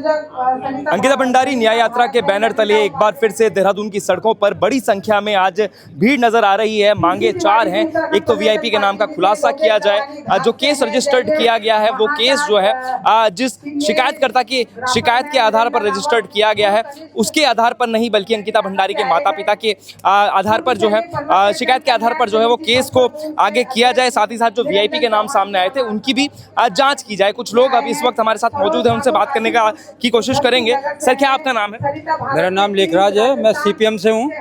अंकिता भंडारी न्याय यात्रा के बैनर तले एक बार फिर से देहरादून की सड़कों पर बड़ी संख्या में आज भीड़ नजर आ रही है। मांगे चार हैं। एक तो वीआईपी के नाम का खुलासा किया जाए, जो केस रजिस्टर्ड किया गया है वो केस जो है जिस शिकायतकर्ता की शिकायत के आधार पर रजिस्टर्ड किया गया है उसके आधार पर नहीं, बल्कि अंकिता भंडारी के माता पिता के आधार पर जो है शिकायत के आधार पर जो है वो केस को आगे किया जाए। साथ ही साथ जो वीआईपी के नाम सामने आए थे उनकी भी जांच की जाए। कुछ लोग अब इस वक्त हमारे साथ मौजूद हैं, उनसे बात करने की कोशिश करेंगे। सर, क्या आपका नाम है? मेरा नाम लेखराज है, मैं सीपीएम से हूँ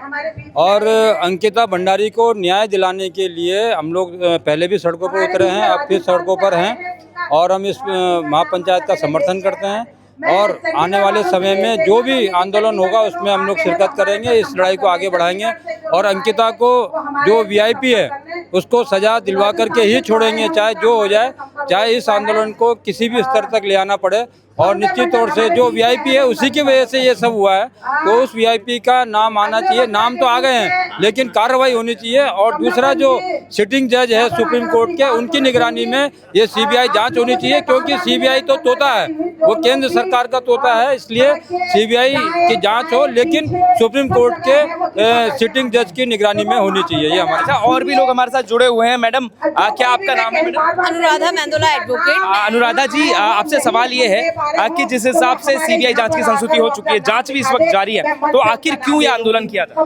और अंकिता भंडारी को न्याय दिलाने के लिए हम लोग पहले भी सड़कों पर उतरे हैं, अब फिर सड़कों पर हैं और हम इस महापंचायत का समर्थन करते हैं और आने वाले समय में जो भी आंदोलन होगा उसमें हम लोग शिरकत करेंगे, इस लड़ाई को आगे बढ़ाएंगे और अंकिता को जो वीआईपी है उसको सजा दिलवा करके ही छोड़ेंगे, चाहे जो हो जाए, चाहे इस आंदोलन को किसी भी स्तर तक ले आना पड़े। और निश्चित तौर से जो वीआईपी है उसी की वजह से ये सब हुआ है, तो उस वीआईपी का नाम आना चाहिए। नाम तो आ गए हैं लेकिन कार्रवाई होनी चाहिए। और दूसरा जो सिटिंग जज है सुप्रीम कोर्ट के, उनकी निगरानी में ये सीबीआई जांच होनी चाहिए, क्योंकि सीबीआई तो तोता है, वो केंद्र सरकार का तोता है, इसलिए सीबीआई की जांच हो लेकिन सुप्रीम कोर्ट के सिटिंग जज की निगरानी में होनी चाहिए। ये हमारे साथ और भी लोग हमारे साथ जुड़े हुए हैं। मैडम, क्या आपका नाम है? Madam Anuradha Mendola, advocate. अनुराधा जी, आपसे सवाल ये है कि जिस हिसाब से सीबीआई जांच की संस्तुति हो चुकी है, जांच भी इस वक्त जारी है, तो आखिर क्यों ये आंदोलन किया था?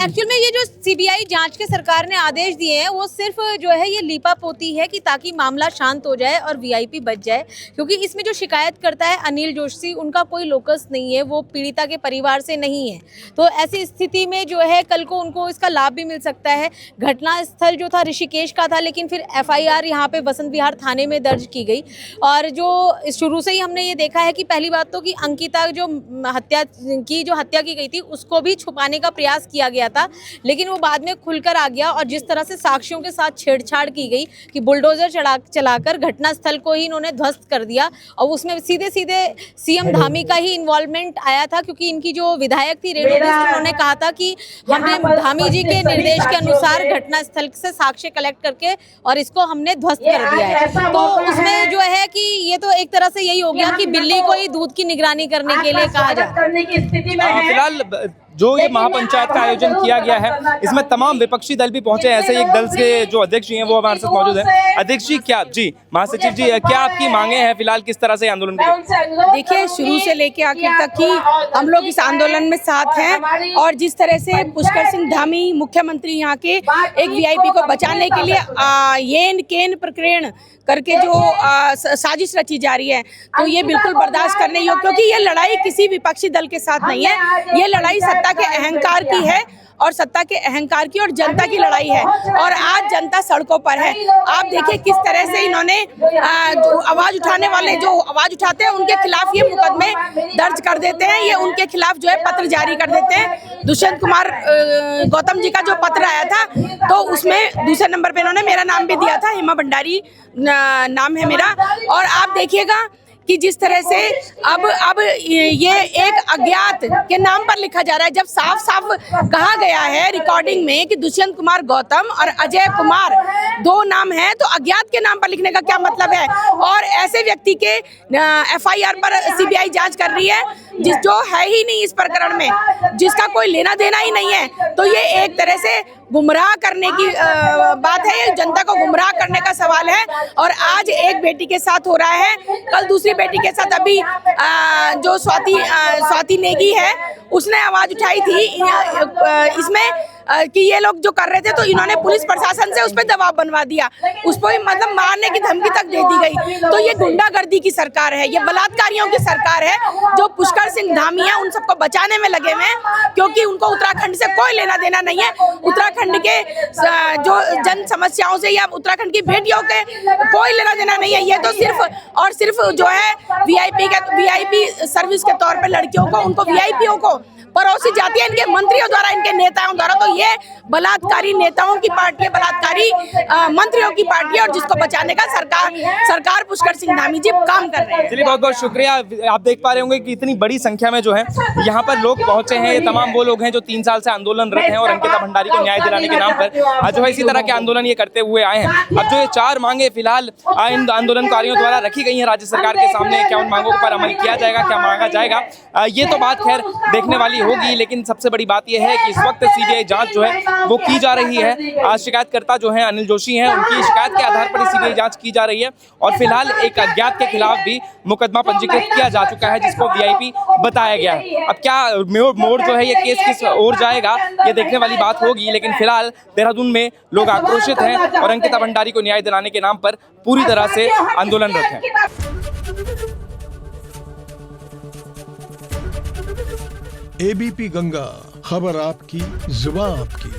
एक्चुअल में ये जो सीबीआई जांच के सरकार ने आदेश दिए हैं वो सिर्फ जो है ये लीपापोती है कि ताकि मामला शांत हो जाए और वीआईपी बच जाए, क्योंकि इसमें जो शिकायत करता है अनिल जोशी, उनका कोई लोकस नहीं है, वो पीड़िता के परिवार से नहीं है। तो ऐसी स्थिति में जो है कल को उनको इसका लाभ भी मिल सकता है। घटना स्थल जो था ऋषिकेश का था, लेकिन फिर एफआईआर यहाँ पे बसंत विहार थाने में दर्ज की गई। और जो शुरू से ही हमने ये देखा है कि पहली बात तो कि अंकिता जो हत्या की गई थी उसको भी छुपाने का प्रयास किया गया था, लेकिन वो बाद में खुलकर आ गया। और जिस तरह से साक्ष्यों के साथ छेड़छाड़ की गई कि बुलडोजर चलाकर घटनास्थल को ही इन्होंने ध्वस्त कर दिया, और उसमें सीधे सीधे सीएम धामी का ही इन्वॉल्वमेंट आया था, क्योंकि इनकी जो विधायक थी रेणुका, उन्होंने कहा था कि हमने धामी जी के निर्देश के अनुसार घटनास्थल से साक्ष्य कलेक्ट करके और इसको हमने ध्वस्त कर दिया है। तो उसमें जो है कि ये तो एक तरह से यही हो गया कि बिल्ली को ही दूध की निगरानी करने के लिए कहा जाए। फिलहाल जो ये महापंचायत का आयोजन किया गया है इसमें तमाम विपक्षी दल भी पहुंचे। ऐसे एक दल के जो अध्यक्ष जी हैं वो हमारे साथ मौजूद हैं। अध्यक्ष जी, क्या जी महासचिव जी, क्या आपकी मांगे हैं? फिलहाल किस तरह से आंदोलन को? देखिए, शुरू से लेके आखिर तक ही हम लोग इस आंदोलन में साथ हैं और जिस तरह से पुष्कर सिंह धामी मुख्यमंत्री यहाँ के एक वीआईपी को बचाने के लिए येन केन प्रकरण करके जो साजिश रची जा रही है, तो ये बिल्कुल बर्दाश्त करने योग्य, क्योंकि ये लड़ाई किसी विपक्षी दल के साथ नहीं है, ये लड़ाई सत्ता के अहंकार की है और सत्ता के अहंकार की और जनता की लड़ाई है। और आज जनता सड़कों पर है। आप देखिए किस तरह से इन्होंने जो आवाज उठाने वाले जो आवाज उठाते हैं उनके खिलाफ ये मुकदमे दर्ज कर देते हैं, ये उनके खिलाफ जो है पत्र जारी कर देते हैं। दुष्यंत कुमार गौतम जी का जो पत्र आया था तो उसमें दूसरे नंबर पे इन्होंने मेरा नाम भी दिया था, हेमा भंडारी नाम है मेरा। और आप देखिएगा कि जिस तरह से अब ये एक अज्ञात के नाम पर लिखा जा रहा है, जब साफ साफ कहा गया है रिकॉर्डिंग में कि दुष्यंत कुमार गौतम और अजय कुमार दो नाम हैं, तो अज्ञात के नाम पर लिखने का क्या मतलब है? और ऐसे व्यक्ति के एफआईआर पर सीबीआई जांच कर रही है जो है ही नहीं इस प्रकरण में, जिसका कोई लेना देना ही नहीं है। तो ये एक तरह से गुमराह करने की बात है, ये जनता को गुमराह करने का सवाल है। और आज एक बेटी के साथ हो रहा है, कल दूसरी बेटी के साथ। अभी जो स्वाति नेगी है उसने आवाज उठाई थी इसमें कि ये लोग जो कर रहे थे, तो इन्होंने पुलिस प्रशासन से उस पर दबाव बनवा दिया, उसको मतलब मारने की धमकी तक दे दी गई। तो ये गुंडागर्दी की सरकार है, ये बलात्कारियों की सरकार है, जो पुष्कर सिंह धामी है उन सबको बचाने में लगे हुए हैं, क्योंकि उनको उत्तराखंड से कोई लेना देना नहीं है। उत्तराखंड के जो जन समस्याओं से या उत्तराखंड की बेटियों के कोई लेना देना नहीं है। ये तो सिर्फ और सिर्फ जो है वीआईपी सर्विस के तौर पर लड़कियों को, उनको वीआईपीओ को परोसी जाती है इनके मंत्रियों द्वारा, इनके नेताओं द्वारा। तो ये बलात्कारी नेताओं की पार्टी है, बलात्कारी मंत्रियों की पार्टी है, और जिसको बचाने का सरकार पुष्कर सिंह धामी जी काम कर रहे हैं। चलिए, बहुत बहुत शुक्रिया। आप देख पा रहे होंगे कि इतनी बड़ी संख्या में जो है यहाँ पर लोग पहुंचे हैं। ये तमाम वो लोग हैं जो 3 साल से आंदोलनरत हैं और अंकिता भंडारी को न्याय दिलाने के नाम पर आज जो है इसी तरह के आंदोलन ये करते हुए आए हैं। अब जो ये 4 मांगे फिलहाल इन आंदोलनकारियों द्वारा रखी गई हैं राज्य सरकार के सामने, क्या उन मांगों पर अमल किया जाएगा, क्या मांगा जाएगा, ये तो बात खैर देखने वाली होगी। लेकिन सबसे बड़ी बात यह है कि इस वक्त सीबीआई जांच जो है वो की जा रही है। शिकायतकर्ता जो है अनिल जोशी हैं, उनकी शिकायत के आधार पर सीबीआई जांच की जा रही है और फिलहाल एक अज्ञात के खिलाफ भी मुकदमा पंजीकृत किया जा चुका है, जिसको वीआईपी बताया गया है। अब क्या मोड़ जो है ये केस किस ओर जाएगा, ये देखने वाली बात होगी। लेकिन फिलहाल देहरादून में लोग आक्रोशित हैं और अंकिता भंडारी को न्याय दिलाने के नाम पर पूरी तरह से आंदोलनरत हैं। एबीपी गंगा, खबर आपकी, जुबान आपकी।